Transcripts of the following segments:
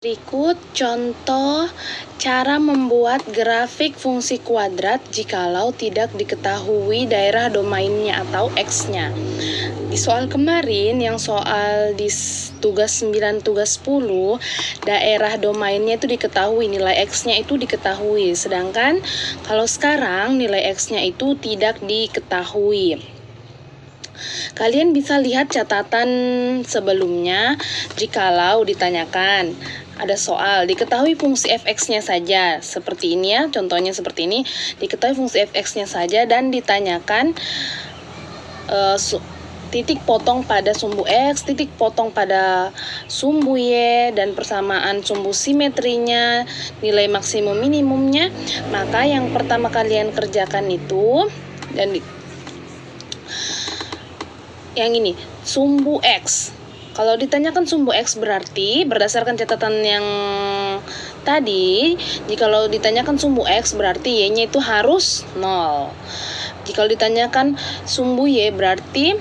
Berikut contoh cara membuat grafik fungsi kuadrat jikalau tidak diketahui daerah domainnya atau X-nya. Di soal kemarin, yang soal di tugas 9, tugas 10, daerah domainnya itu diketahui, nilai X-nya itu diketahui. Sedangkan kalau sekarang nilai X-nya itu tidak diketahui. Kalian bisa lihat catatan sebelumnya jikalau ditanyakan. Ada soal, diketahui fungsi fx-nya saja. Seperti ini ya, contohnya seperti ini. Diketahui fungsi fx-nya saja dan ditanyakan titik potong pada sumbu X, titik potong pada sumbu Y, dan persamaan sumbu simetrinya, nilai maksimum minimumnya. Maka yang pertama kalian kerjakan itu, yang ini, sumbu X. Kalau ditanyakan sumbu X berarti berdasarkan catatan yang tadi, jikalau ditanyakan sumbu X berarti Y-nya itu harus 0. Jikalau ditanyakan sumbu Y berarti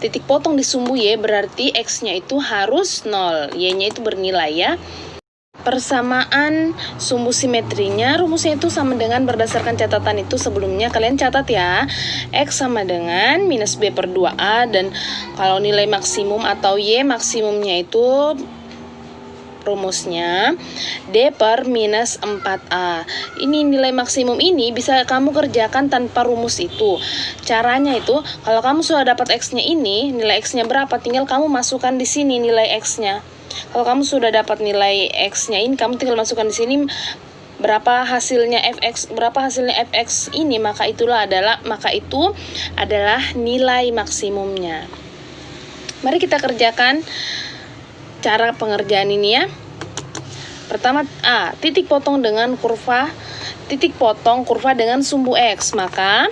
titik potong di sumbu Y berarti X-nya itu harus 0. Y-nya itu bernilai ya. Persamaan sumbu simetrinya, rumusnya itu sama dengan berdasarkan catatan itu sebelumnya. Kalian catat ya, X sama dengan minus B per 2A. Dan kalau nilai maksimum atau Y maksimumnya itu rumusnya D per minus 4A. Ini nilai maksimum ini bisa kamu kerjakan tanpa rumus itu. Caranya itu, kalau kamu sudah dapat X-nya ini, nilai X-nya berapa, tinggal kamu masukkan di sini nilai X-nya. Kalau kamu sudah dapat nilai X-nya ini, kamu tinggal masukkan di sini berapa hasilnya fx ini, maka itu adalah nilai maksimumnya. Mari kita kerjakan cara pengerjaan ini ya. Pertama, titik potong kurva dengan sumbu X, maka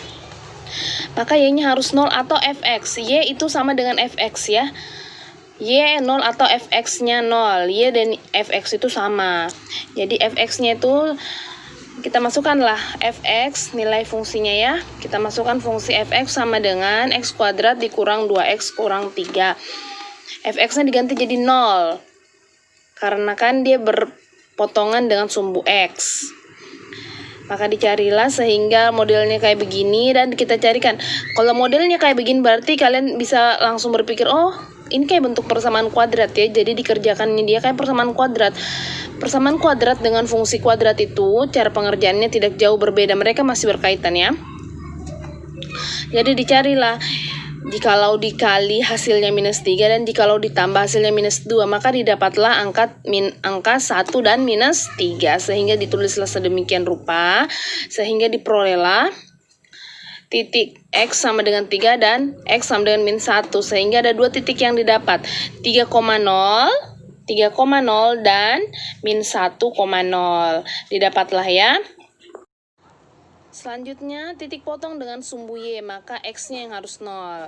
Y-nya harus 0 atau fx. Y itu sama dengan fx ya. Y 0 atau fx-nya 0. Y dan fx itu sama. Jadi fx-nya itu kita masukkanlah fx, nilai fungsinya ya. Kita masukkan fungsi fx sama dengan x kuadrat dikurang 2x kurang 3. Fx-nya diganti jadi 0. Karena kan dia berpotongan dengan sumbu x. Maka dicarilah sehingga modelnya kayak begini dan kita carikan. Kalau modelnya kayak begini berarti kalian bisa langsung berpikir, oh ini kayak bentuk persamaan kuadrat ya. Jadi dikerjakannya dia kayak persamaan kuadrat. Persamaan kuadrat dengan fungsi kuadrat itu cara pengerjaannya tidak jauh berbeda. Mereka masih berkaitan ya. Jadi dicarilah, jikalau dikali hasilnya minus 3 dan jikalau ditambah hasilnya minus 2, maka didapatlah angka 1 dan minus 3. Sehingga ditulislah sedemikian rupa, sehingga diperolehlah titik X sama dengan 3 dan X sama dengan min 1. Sehingga ada dua titik yang didapat, 3,0 dan min 1,0. Didapatlah ya. Selanjutnya titik potong dengan sumbu Y, maka X-nya yang harus 0.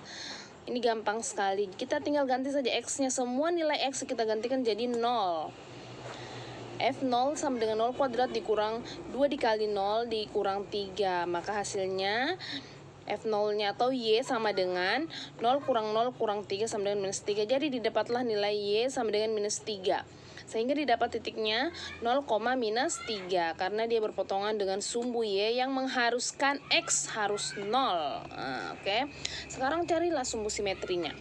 Ini gampang sekali. Kita tinggal ganti saja X-nya. Semua nilai X kita gantikan jadi 0. F0 sama dengan 0 kuadrat dikurang 2 dikali 0 dikurang 3. Maka hasilnya F0-nya atau Y sama dengan 0 kurang 0 kurang 3 sama dengan minus 3. Jadi didapatlah nilai Y sama dengan minus 3. Sehingga didapat titiknya 0, minus 3. Karena dia berpotongan dengan sumbu Y yang mengharuskan X harus 0. Oke. Sekarang carilah sumbu simetrinya.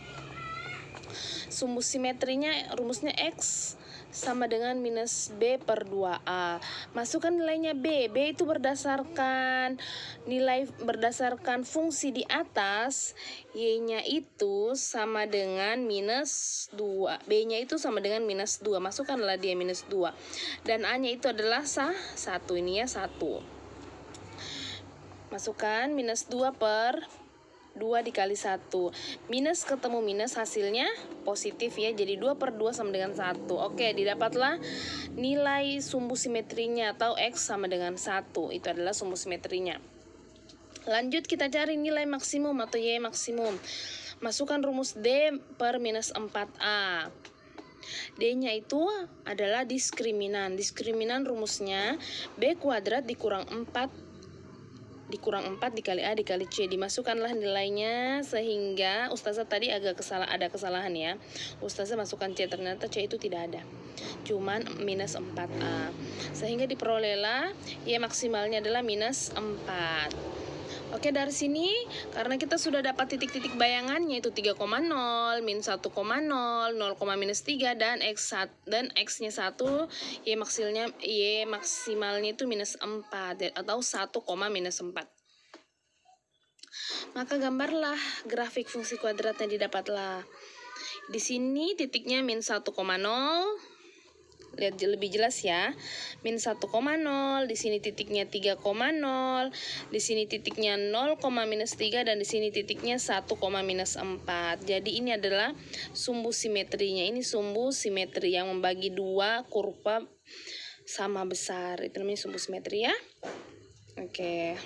Sumbu simetrinya rumusnya X sama dengan minus B per 2A. Masukkan nilainya B. B itu berdasarkan fungsi di atas. Y-nya itu sama dengan minus 2. B-nya itu sama dengan minus 2. Masukkanlah dia minus 2. Dan A-nya itu adalah 1. Ini ya 1. Masukkan minus 2 per 2 dikali 1. Minus ketemu minus, hasilnya positif ya. Jadi 2 per 2 sama dengan 1. Oke, didapatlah nilai sumbu simetrinya atau X sama dengan 1. Itu adalah sumbu simetrinya. Lanjut kita cari nilai maksimum atau Y maksimum. Masukkan rumus D per minus 4A. D-nya itu adalah diskriminan. Diskriminan rumusnya B kuadrat dikurang 4 dikali A dikali C. Dimasukkanlah nilainya sehingga Ustazah tadi ada kesalahan ya. Ustazah masukkan C, ternyata C itu tidak ada. cuman minus 4A. Sehingga diperolehlah Y maksimalnya adalah minus 4. Oke, dari sini karena kita sudah dapat titik-titik bayangannya itu 3,0, min 1,0, 0, minus 3 dan X-nya 1, Y maksimalnya itu minus 4 atau 1, minus 4. Maka gambarlah grafik fungsi kuadrat yang didapatlah. Di sini titiknya min 1,0. Lihat lebih jelas ya. Min 1,0, di sini titiknya 3,0, di sini titiknya 0, minus 3 dan di sini titiknya 1, minus 4. Jadi ini adalah sumbu simetrinya. Ini sumbu simetri yang membagi dua kurva sama besar. Itu namanya sumbu simetri ya. Oke.